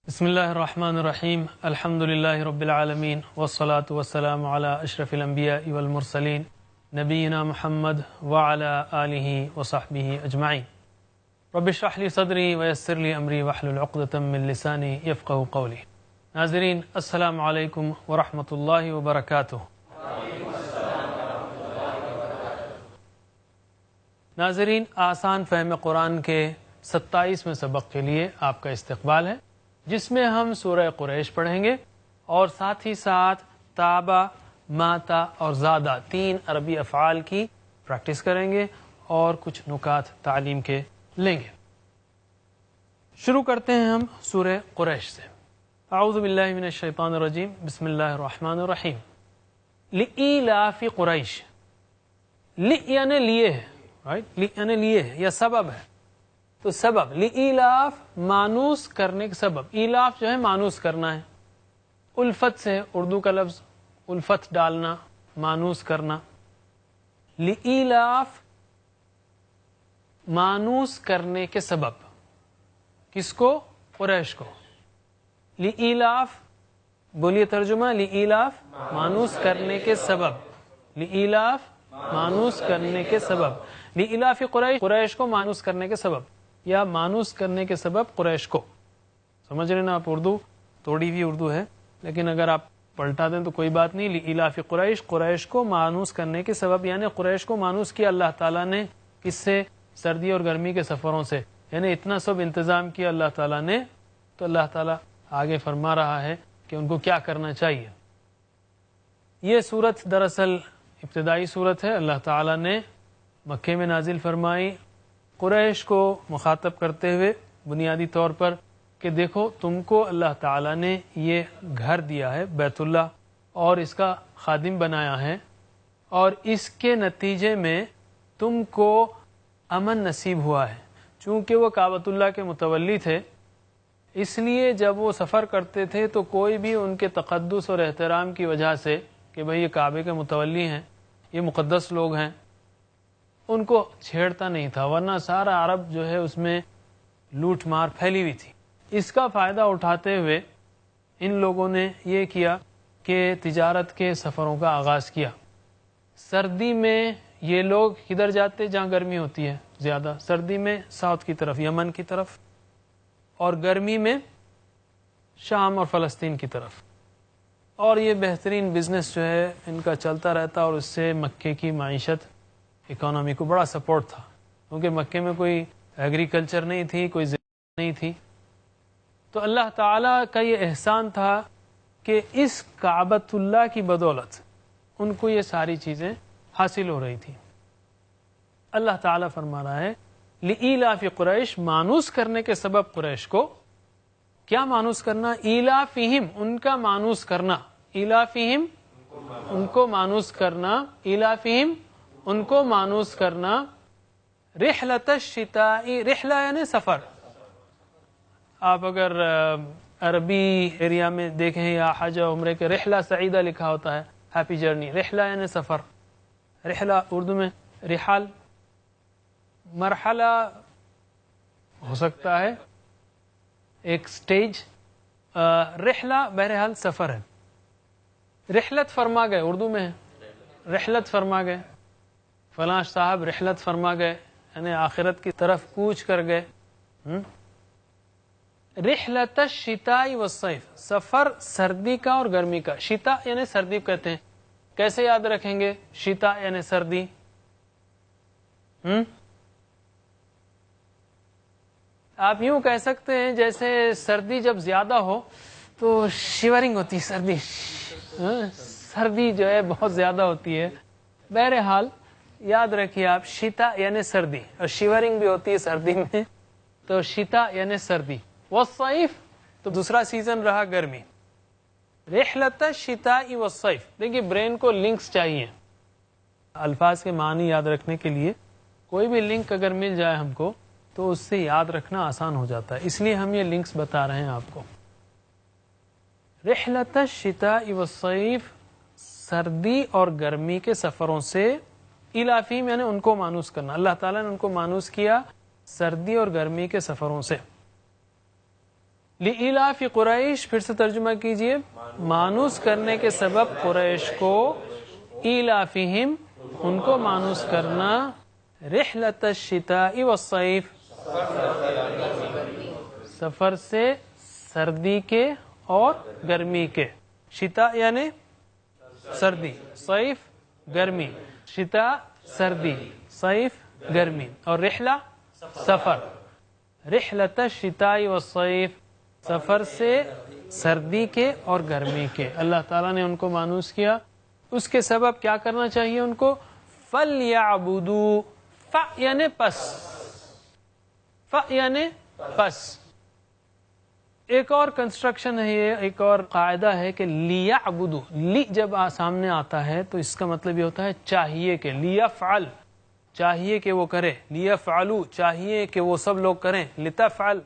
بسم اللہ الرحمن الرحیم الحمد للہ رب العالمین والصلاة والسلام علی اشرف الانبیاء والمرسلین نبینا محمد وعلی آلہ وصحبہ اجمعین رب اشرح لی صدری ویسر لی امری واحلل عقدۃ من لسانی یفقہوا قولی۔ ناظرین السلام علیکم ورحمۃ اللہ وبرکاتہ۔ ناظرین، آسان فہم قرآن کے 27ویں سبق کے لیے آپ کا استقبال ہے، جس میں ہم سورہ قریش پڑھیں گے اور ساتھ ہی ساتھ تابا، ماتا اور زادہ 3 عربی افعال کی پریکٹس کریں گے اور کچھ نکات تعلیم کے لیں گے۔ شروع کرتے ہیں ہم سورہ قریش سے۔ اعوذ باللہ من الشیطان الرجیم، بسم اللہ الرحمن الرحیم۔ لإیلاف قریش، لی یعنی لیے ہے، لی یعنی لیے ہے یا سبب ہے، تو سبب لإیلاف مانوس کرنے کا سبب، ایلاف جو ہے مانوس کرنا ہے، الفت سے اردو کا لفظ الفت ڈالنا، مانوس کرنا۔ لإیلاف مانوس کرنے کے سبب، کس کو؟ قریش کو۔ لإیلاف بولیے ترجمہ، لإیلاف مانوس کرنے کے سبب، لإیلاف مانوس کرنے کے سبب، لإیلاف قریش قریش کو مانوس کرنے کے سبب یا مانوس کرنے کے سبب قریش کو۔ سمجھ رہے نا آپ؟ اردو توڑی ہوئی اردو ہے، لیکن اگر آپ پلٹا دیں تو کوئی بات نہیں۔ لإیلاف قریش، قریش کو مانوس کرنے کے سبب، یعنی قریش کو مانوس کیا اللہ تعالیٰ نے، کس سے؟ سردی اور گرمی کے سفروں سے، یعنی اتنا سب انتظام کیا اللہ تعالیٰ نے، تو اللہ تعالیٰ آگے فرما رہا ہے کہ ان کو کیا کرنا چاہیے۔ یہ صورت دراصل ابتدائی صورت ہے، اللہ تعالیٰ نے مکے میں نازل فرمائی قریش کو مخاطب کرتے ہوئے بنیادی طور پر کہ دیکھو تم کو اللہ تعالیٰ نے یہ گھر دیا ہے بیت اللہ اور اس کا خادم بنایا ہے، اور اس کے نتیجے میں تم کو امن نصیب ہوا ہے۔ چونکہ وہ کعبۃ اللہ کے متولی تھے، اس لیے جب وہ سفر کرتے تھے تو کوئی بھی ان کے تقدس اور احترام کی وجہ سے کہ بھئی یہ کعبے کے متولی ہیں، یہ مقدس لوگ ہیں، ان کو چھیڑتا نہیں تھا، ورنہ سارا عرب جو ہے اس میں لوٹ مار پھیلی ہوئی تھی۔ اس کا فائدہ اٹھاتے ہوئے ان لوگوں نے یہ کیا کہ تجارت کے سفروں کا آغاز کیا۔ سردی میں یہ لوگ کدھر جاتے؟ جہاں گرمی ہوتی ہے زیادہ، سردی میں ساؤتھ کی طرف، یمن کی طرف، اور گرمی میں شام اور فلسطین کی طرف، اور یہ بہترین بزنس جو ہے ان کا چلتا رہتا، اور اس سے مکے کی معیشت، اکانومی کو بڑا سپورٹ تھا، کیونکہ مکے میں کوئی ایگریکلچر نہیں تھی، کوئی زراعت نہیں تھی۔ تو اللہ تعالیٰ کا یہ احسان تھا کہ اس کعبۃ اللہ کی بدولت ان کو یہ ساری چیزیں حاصل ہو رہی تھی۔ اللہ تعالیٰ فرما رہا ہے لإیلاف قریش، مانوس کرنے کے سبب قریش کو۔ کیا مانوس کرنا؟ ایلافہم، ان کا مانوس کرنا، ایلافہم ان کو مانوس کرنا، ایلافہم ان کو مانوس کرنا، رحلۃ الشتاء، رحلہ یعنی سفر۔ آپ اگر عربی ایریا میں دیکھیں یا حج و عمرے کے رحلہ سعیدہ لکھا ہوتا ہے، ہیپی جرنی، رحلہ یعنی سفر۔ رحلہ اردو میں رحال، مرحلہ ہو سکتا ہے ایک سٹیج، رحلہ بہرحال سفر ہے۔ رحلت فرما گئے اردو میں ہے، رحلت فرما گئے، فلاں صاحب رحلت فرما گئے، یعنی آخرت کی طرف کوچ کر گئے۔ رحلۃ الشتاء والصیف، سفر سردی کا اور گرمی کا۔ شتاء یعنی سردی کہتے ہیں، کیسے یاد رکھیں گے؟ شتاء یعنی سردی، آپ یوں کہہ سکتے ہیں جیسے سردی جب زیادہ ہو تو شیورنگ ہوتی ہے، سردی، سردی جو ہے بہت زیادہ ہوتی ہے۔ بہرحال یاد رکھیے آپ، شتاء یعنی سردی، اور شیورنگ بھی ہوتی ہے سردی میں، تو شتاء یعنی سردی، والصیف تو دوسرا سیزن رہا گرمی۔ رحلۃ الشتاء والصیف، دیکھیے برین کو لنکس چاہیے، الفاظ کے معنی یاد رکھنے کے لیے کوئی بھی لنک اگر مل جائے ہم کو تو اس سے یاد رکھنا آسان ہو جاتا ہے، اس لیے ہم یہ لنکس بتا رہے ہیں آپ کو۔ رحلۃ الشتاء والصیف، سردی اور گرمی کے سفروں سے، ایلافیم یعنی ان کو مانوس کرنا، اللہ تعالیٰ نے ان کو مانوس کیا سردی اور گرمی کے سفروں سے۔ لِإِلَافِ قریش، پھر سے ترجمہ کیجئے، مانوس کرنے کے سبب قریش کو، ایلافہم، ان کو مانوس کرنا، رحلۃ الشتاء والصیف، سفر سے سردی کے اور گرمی کے، شتاء یعنی سردی، صیف گرمی، شتاء سردی، صیف گرمی، اور رحلہ سفر، رحلۃ الشتاء والصیف، سفر سے سردی کے اور گرمی کے، اللہ تعالیٰ نے ان کو مانوس کیا۔ اس کے سبب کیا کرنا چاہیے ان کو؟ فَلْيَعْبُدُوا، فَ یعنی پس، ف یعنی پس۔ ایک اور کنسٹرکشن ہے، یہ ایک اور قاعدہ ہے کہ لیعبدو، لی جب سامنے آتا ہے تو اس کا مطلب یہ ہوتا ہے چاہیے کہ، لیفعل، چاہیے کہ وہ کرے، لیفعلو، چاہیے کہ وہ سب لوگ کریں، لتفعل،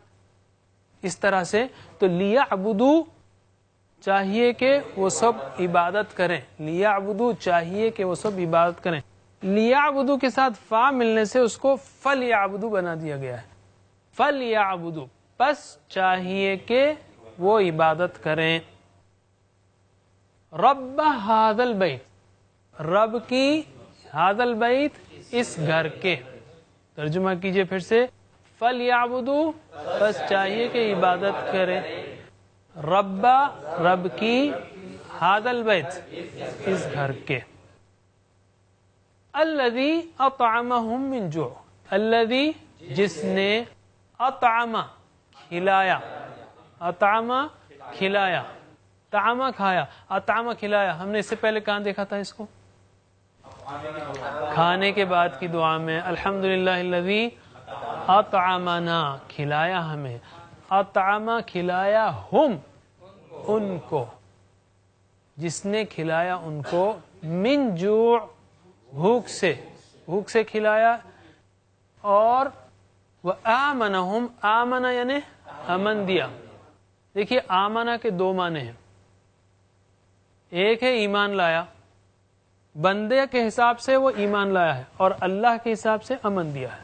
اس طرح سے۔ تو لیعبدو، چاہیے کہ وہ سب عبادت کریں، لیعبدو، چاہیے کہ وہ سب عبادت کریں۔ لیعبدو کے ساتھ فا ملنے سے اس کو فلیعبدو بنا دیا گیا ہے، فلیعبدو، پس چاہیے کہ وہ عبادت کریں۔ رب ھذا البیت، رب کی، ھذا البیت، اس گھر کے، ترجمہ کیجئے پھر سے، فلیعبدوا، پس چاہیے کہ عبادت کریں، رب، رب کی، ھذا البیت، اس گھر کے، الذی اطعمہم من جوع، الذی، جس نے، اطعم، کھلایا، اطعم، کھلایا، طعم کھایا، اطعم کھلایا، ہم نے اس سے پہلے کہاں دیکھا تھا اس کو؟ کھانے کے بعد کی دعا میں، الحمدللہ الذی اطعمنا، کھلایا ہمیں، اطعم، کھلایا، ہم، ان کو، جس نے کھلایا ان کو، من جوع، بھوک سے، بھوک سے کھلایا، اور وآمنہم، آمنہ یعنی امن دیا۔ دیکھیے آمنہ کے دو معنی ہیں، ایک ہے ایمان لایا، بندے کے حساب سے وہ ایمان لایا ہے، اور اللہ کے حساب سے امن دیا ہے۔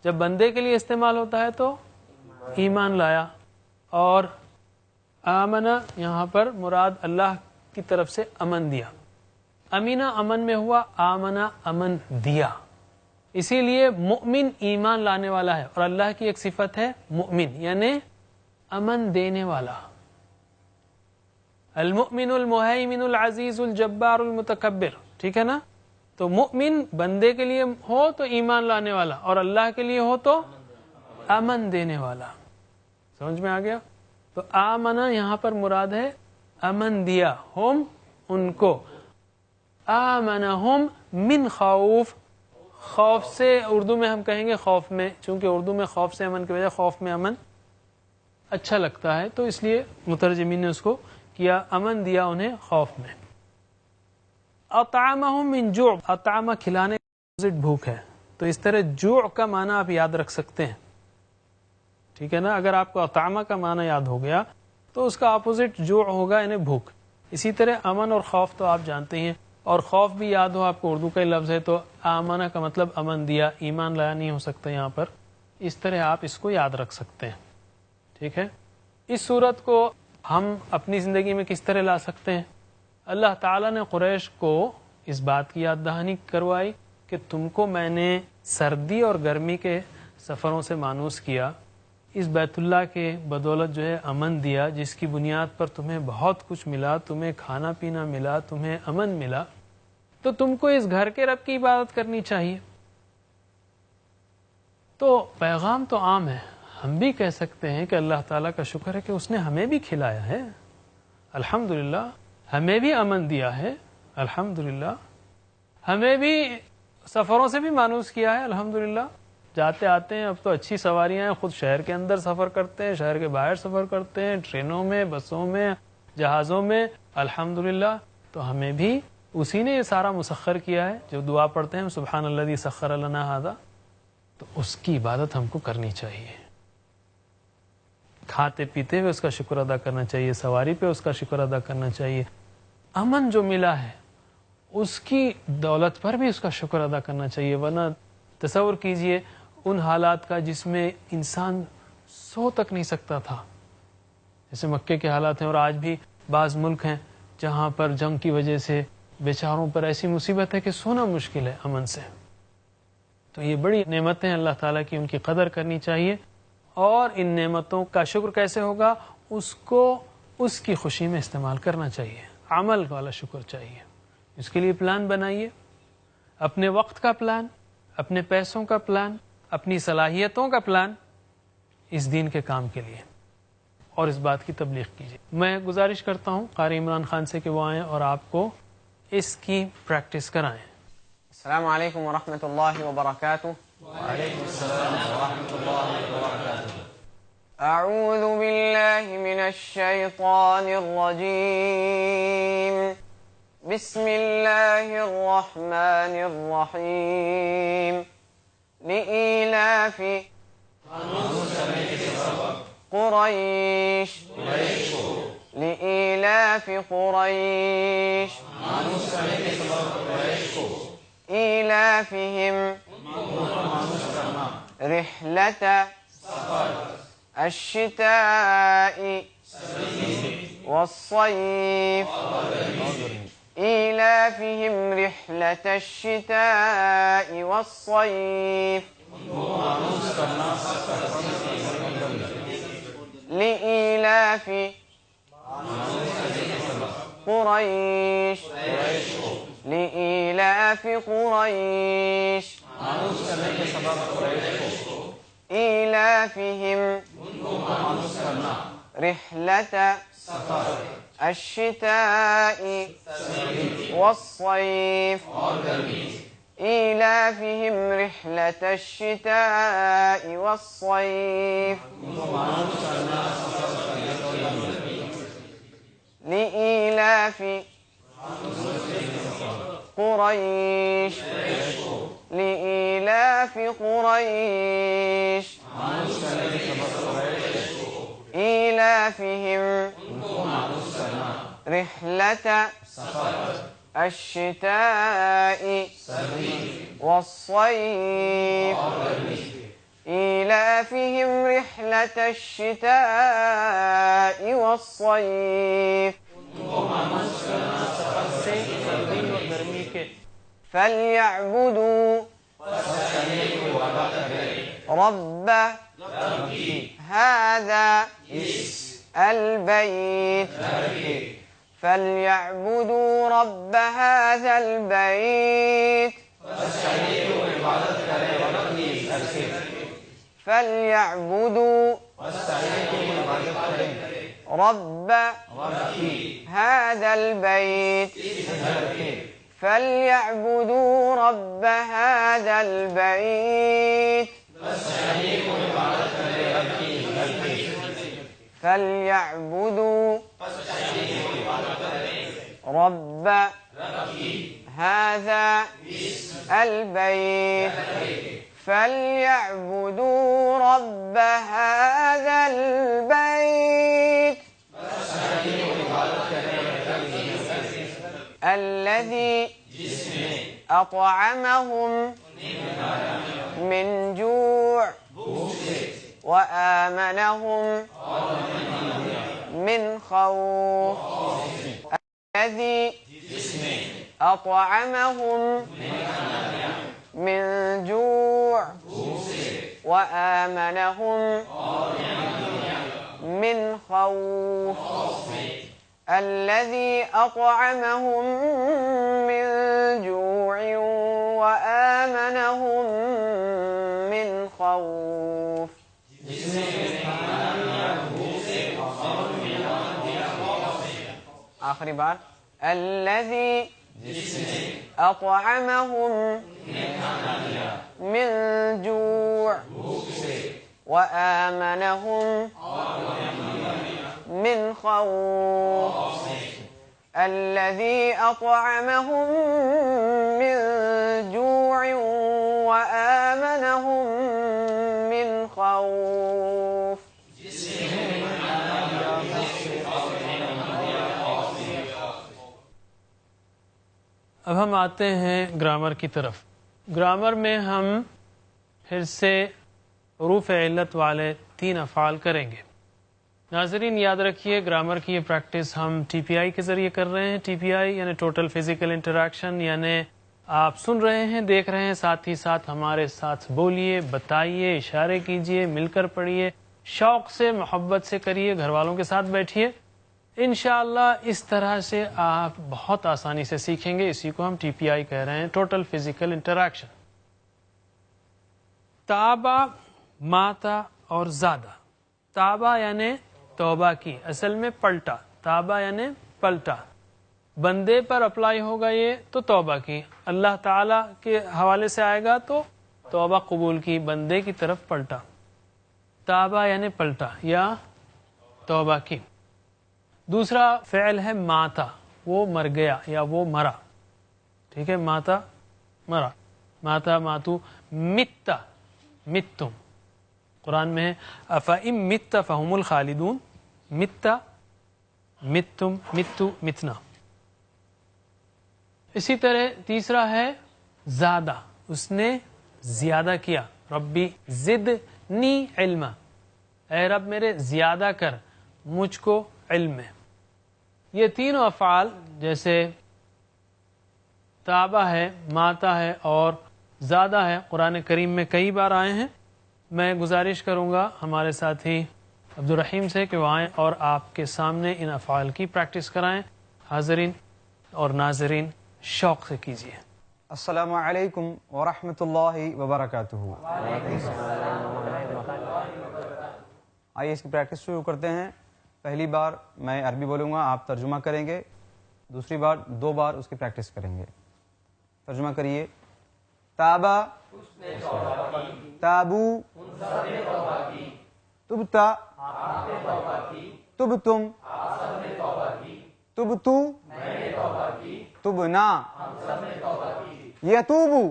جب بندے کے لیے استعمال ہوتا ہے تو ایمان لایا، اور آمنہ یہاں پر مراد اللہ کی طرف سے امن دیا، امینہ امن میں ہوا، آمنہ امن دیا۔ اسی لیے مؤمن ایمان لانے والا ہے، اور اللہ کی ایک صفت ہے مؤمن یعنی امن دینے والا، المؤمن المہیمن العزیز الجبار المتکبر، ٹھیک ہے نا؟ تو مؤمن بندے کے لیے ہو تو ایمان لانے والا، اور اللہ کے لیے ہو تو امن دینے والا۔ سمجھ میں آ گیا؟ تو آمنہ یہاں پر مراد ہے امن دیا، ہم، ان کو، آمنہم من خوف، خوف سے، اردو میں ہم کہیں گے خوف میں، چونکہ اردو میں خوف سے امن کی وجہ خوف میں امن اچھا لگتا ہے، تو اس لیے مترجمین نے اس کو کیا امن دیا انہیں خوف میں۔ اطعمہم من جوع، اطعم کھلانے کا اپوزٹ بھوک ہے، تو اس طرح جوع کا معنی آپ یاد رکھ سکتے ہیں، ٹھیک ہے نا؟ اگر آپ کو اطعمہ کا معنی یاد ہو گیا تو اس کا اپوزٹ جوع ہوگا یعنی بھوک۔ اسی طرح امن اور خوف تو آپ جانتے ہیں، اور خوف بھی یاد ہو آپ کو، اردو کا ہی لفظ ہے، تو آمنہ کا مطلب امن دیا، ایمان لایا نہیں ہو سکتا یہاں پر، اس طرح آپ اس کو یاد رکھ سکتے ہیں، ٹھیک ہے؟ اس صورت کو ہم اپنی زندگی میں کس طرح لا سکتے ہیں؟ اللہ تعالیٰ نے قریش کو اس بات کی یاد دہانی کروائی کہ تم کو میں نے سردی اور گرمی کے سفروں سے مانوس کیا، اس بیت اللہ کے بدولت جو ہے امن دیا، جس کی بنیاد پر تمہیں بہت کچھ ملا، تمہیں کھانا پینا ملا، تمہیں امن ملا، تو تم کو اس گھر کے رب کی عبادت کرنی چاہیے۔ تو پیغام تو عام ہے، ہم بھی کہہ سکتے ہیں کہ اللہ تعالیٰ کا شکر ہے کہ اس نے ہمیں بھی کھلایا ہے، الحمدللہ، ہمیں بھی امن دیا ہے، الحمدللہ، ہمیں بھی سفروں سے بھی مانوس کیا ہے، الحمدللہ، جاتے آتے ہیں، اب تو اچھی سواریاں ہیں، خود شہر کے اندر سفر کرتے ہیں، شہر کے باہر سفر کرتے ہیں، ٹرینوں میں، بسوں میں، جہازوں میں، الحمدللہ۔ تو ہمیں بھی اسی نے یہ سارا مسخر کیا ہے، جو دعا پڑھتے ہیں سبحان الذی سخر لنا ھذا، تو اس کی عبادت ہم کو کرنی چاہیے، کھاتے پیتے ہوئے اس کا شکر ادا کرنا چاہیے، سواری پہ اس کا شکر ادا کرنا چاہیے، امن جو ملا ہے اس کی دولت پر بھی اس کا شکر ادا کرنا چاہیے۔ ورنہ تصور کیجئے ان حالات کا جس میں انسان سو تک نہیں سکتا تھا، جیسے مکے کے حالات ہیں، اور آج بھی بعض ملک ہیں جہاں پر جنگ کی وجہ سے بیچاروں پر ایسی مصیبت ہے کہ سونا مشکل ہے امن سے. تو یہ بڑی نعمتیں اللہ تعالیٰ کی، ان کی قدر کرنی چاہیے. اور ان نعمتوں کا شکر کیسے ہوگا؟ اس کو اس کی خوشی میں استعمال کرنا چاہیے، عمل والا شکر چاہیے. اس کے لیے پلان بنائیے، اپنے وقت کا پلان، اپنے پیسوں کا پلان، اپنی صلاحیتوں کا پلان اس دین کے کام کے لیے، اور اس بات کی تبلیغ کیجیے. میں گزارش کرتا ہوں قاری عمران خان سے کہ وہ آئیں اور آپ کو اس کی پریکٹس کرائیں. السلام علیکم ورحمۃ اللہ وبرکاتہ. وعلیکم السلام ورحمۃ اللہ وبرکاتہ. اعوذ باللہ من الشیطان الرجیم. بسم اللہ الرحمن الرحیم. لإیلاف قریش لإیلاف قریش إيلافهم رحلة الشتاء والصيف إيلافهم رحلة الشتاء والصيف لإيلاف قريش لإيلاف قريش إيلافهم رحلة الشتاء والصيف إيلافهم رحلة الشتاء والصيف لإيلاف قريش لإيلاف قريش إيلافهم رحلة الشتاء والصيف إيلافهم رحلة الشتاء والصيف فليعبدوا رب هذا البيت فليعبدوا رب هذا البيت فليعبدوا رب هذا البيت فليعبدوا رب هذا البيت فليعبدوا رب هذا البيت فليعبدوا رب هذا البيت الذي أطعمهم من جوع وآمنهم من خوف الذي أطعمهم من جوع وآمنهم من خوف الذي أطعمهم من جوع وآمنهم من خوف آخری بار الذي أطعمهم من جوع وآمنهم من خوف الذي أطعمهم من جوع وآمنهم من خوف. اب ہم آتے ہیں گرامر کی طرف. گرامر میں ہم پھر سے حروف علت والے 3 افعال کریں گے. ناظرین یاد رکھیے گرامر کی یہ پریکٹس ہم ٹی پی آئی کے ذریعے کر رہے ہیں. ٹی پی آئی یعنی ٹوٹل فزیکل انٹریکشن، یعنی آپ سن رہے ہیں، دیکھ رہے ہیں، ساتھ ہی ساتھ ہمارے ساتھ بولیے، بتائیے، اشارے کیجئے، مل کر پڑھیے، شوق سے محبت سے کریے، گھر والوں کے ساتھ بیٹھیے. انشاءاللہ اس طرح سے آپ بہت آسانی سے سیکھیں گے. اسی کو ہم ٹی پی آئی کہہ رہے ہیں، ٹوٹل فزیکل انٹریکشن. تابا، ماتا اور زادہ. تابا یعنی توبہ کی، اصل میں پلٹا. تابا یعنی پلٹا. بندے پر اپلائی ہوگا یہ تو توبہ کی، اللہ تعالی کے حوالے سے آئے گا تو توبہ قبول کی، بندے کی طرف پلٹا. تابا یعنی پلٹا یا توبہ کی. دوسرا فعل ہے ماتا، وہ مر گیا یا وہ مرا. ٹھیک ہے، ماتا مرا، ماتا ماتو. متا متتم، قرآن میں ہے افئن مت فہم الخالدون. متا متتم، متو متنا. اسی طرح تیسرا ہے زادہ، اس نے زیادہ کیا. ربی زدنی علما، اے رب میرے زیادہ کر مجھ کو علم میں. یہ تینوں افعال جیسے تابہ ہے، ماتا ہے اور زادہ ہے، قرآن کریم میں کئی بار آئے ہیں. میں گزارش کروں گا ہمارے ساتھی عبدالرحیم سے کہ وہ آئیں اور آپ کے سامنے ان افعال کی پریکٹس کرائیں. حاضرین اور ناظرین شوق سے کیجیے. السلام علیکم ورحمۃ اللہ وبرکاتہ. آئیے اس کی پریکٹس شروع کرتے ہیں. پہلی بار میں عربی بولوں گا، آپ ترجمہ کریں گے. دوسری بار 2 بار اس کی پریکٹس کریں گے. ترجمہ کریے. تابا، تابو، تبتا، تبتم، تبتو، تبنا، یتوبو،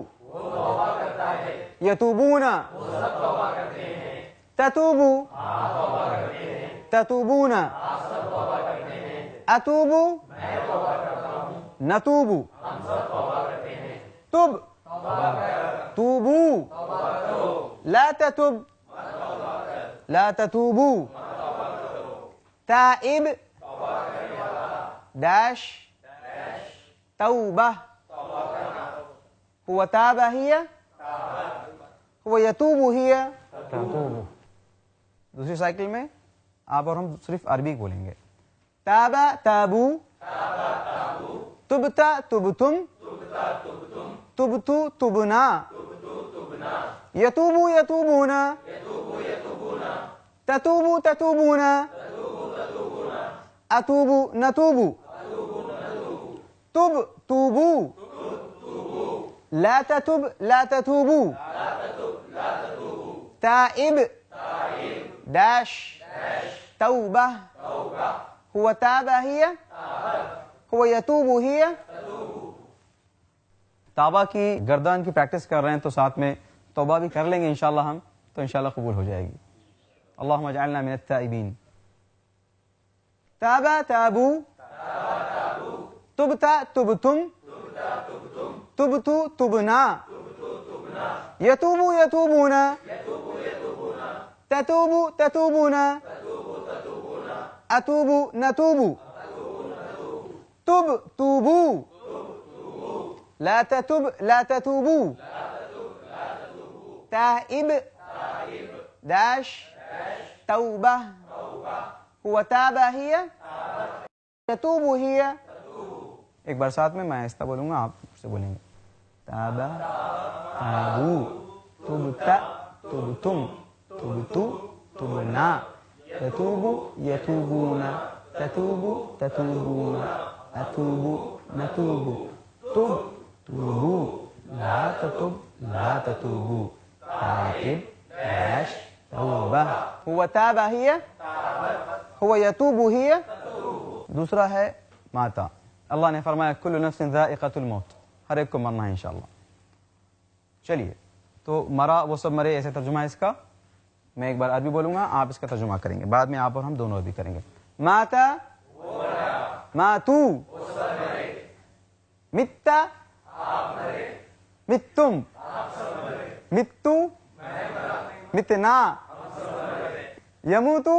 یتوبون، تتوبو، تتوبون، اتوبو، نتوبو، تب، توبو، لا تتب، لا تتوبو، تائب، داش، توبہ. هو تاب هي، هو يتوب هي، تتوب. دوسری سائیکل میں آپ اور ہم صرف عربی بولیں گے. تابا تابو، تبتا تبتم، تبتو تبنا، یتوبو یتوبونا، تتوبو تتوبونا، اتوبو نتوبو، تب توبو، لا تتب لا تتوبو، تائب، داش، توبہ، هو تاب هي، هو يتوب هي. تابہ کی گردان کی پریکٹس کر رہے ہیں تو ساتھ میں توبہ بھی کر لیں گے انشاءاللہ ہم، تو انشاءاللہ قبول ہو جائے گی. اللہم اجعلنا من التائبین. تابا تابو، تبتا تبتم، تبتو تبنا، یتوبو یتوبونا، تتوبو تتوبونا، اتوبو نتوبو، تب توبو، لا تتب لا تتوبو، تائب، داش، توبہ، هو تاب هي، يتوب هي. ایک بار ساتھ میں آہستہ بولوں گا، آپ سے بولیں گے. تابا، تابو، تبتا، تبتم، تبتو، تبنا، تتوبو یتوبونا، تتوبو تتوبونا، اتوبو نتوبو، تب توبو، لا تتب لا تتوبو، تائب، داش، توبہ. هو تاب هي، هو يتوب هي. دوسرا ہے ماتا. اللہ نے فرمایا کل نفس ذائقۃ الموت، ہر ایک کو مرنا ہے انشاءاللہ. چلیے تو مرا وہ سب مرے، ایسے ترجمہ ہے اس کا. میں ایک بار عربی بولوں گا، آپ اس کا ترجمہ کریں گے، بعد میں آپ اور ہم دونوں عربی کریں گے. ماتا، ماتو، متا، متم، متو، متنا، یموتو،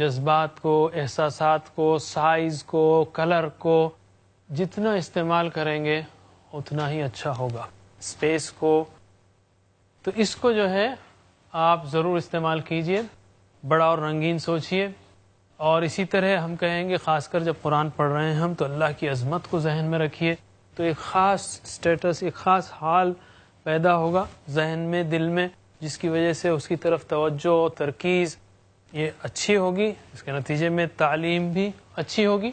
جذبات کو، احساسات کو، سائز کو، کلر کو جتنا استعمال کریں گے اتنا ہی اچھا ہوگا. اسپیس کو، تو اس کو جو ہے آپ ضرور استعمال کیجئے، بڑا اور رنگین سوچئے. اور اسی طرح ہم کہیں گے خاص کر جب قرآن پڑھ رہے ہیں ہم تو اللہ کی عظمت کو ذہن میں رکھیے، تو ایک خاص سٹیٹس، ایک خاص حال پیدا ہوگا ذہن میں، دل میں، جس کی وجہ سے اس کی طرف توجہ، ترکیز یہ اچھی ہوگی. اس کے نتیجے میں تعلیم بھی اچھی ہوگی.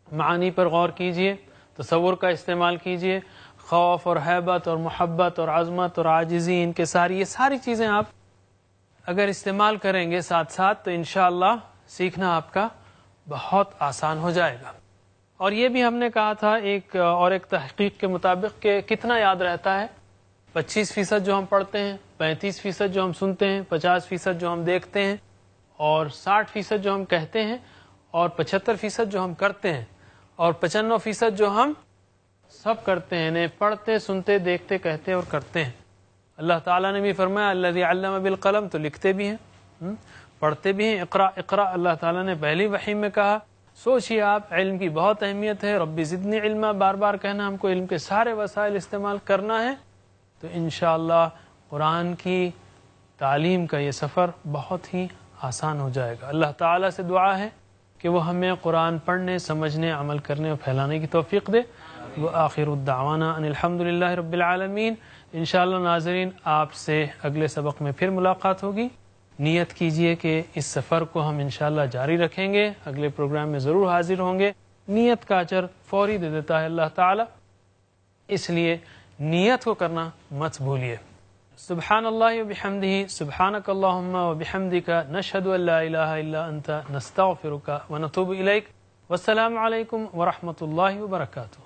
معانی پر غور کیجئے، تصور کا استعمال کیجئے. خوف اور حیبت اور محبت اور عظمت اور عاجزی، ان کے یہ ساری چیزیں آپ اگر استعمال کریں گے ساتھ ساتھ تو انشاءاللہ سیکھنا آپ کا بہت آسان ہو جائے گا. اور یہ بھی ہم نے کہا تھا ایک تحقیق کے مطابق کہ کتنا یاد رہتا ہے. 25% جو ہم پڑھتے ہیں، 35% جو ہم سنتے ہیں، 50% جو ہم دیکھتے ہیں، اور 60% جو ہم کہتے ہیں، اور 75% جو ہم کرتے ہیں، اور 95% جو ہم سب کرتے ہیں، یعنی پڑھتے، سنتے، دیکھتے، کہتے اور کرتے ہیں. اللہ تعالیٰ نے بھی فرمایا الذی علم بالقلم، تو لکھتے بھی ہیں، پڑھتے بھی ہیں. اقرا اقرا اللہ تعالیٰ نے پہلی وحی میں کہا. سوچیے آپ، علم کی بہت اہمیت ہے. ربی زدنی علما بار بار کہنا، ہم کو علم کے سارے وسائل استعمال کرنا ہے. تو انشاءاللہ قرآن کی تعلیم کا یہ سفر بہت ہی آسان ہو جائے گا. اللہ تعالیٰ سے دعا ہے کہ وہ ہمیں قرآن پڑھنے، سمجھنے، عمل کرنے اور پھیلانے کی توفیق دے. وآخر الدعوانا ان الحمدللہ رب العالمین. انشاءاللہ ناظرین، آپ سے اگلے سبق میں پھر ملاقات ہوگی. نیت کیجئے کہ اس سفر کو ہم انشاءاللہ جاری رکھیں گے، اگلے پروگرام میں ضرور حاضر ہوں گے. نیت کا اجر فوری دے دیتا ہے اللہ تعالی، اس لیے نیت کو کرنا مت بھولیے. سبحان اللہ وبحمدہ، سبحانک اللہم وبحمدک، نشہد ان لا الہ الا انت، نستغفرک ونتوب الیک. والسلام علیکم ورحمۃ اللہ وبرکاتہ.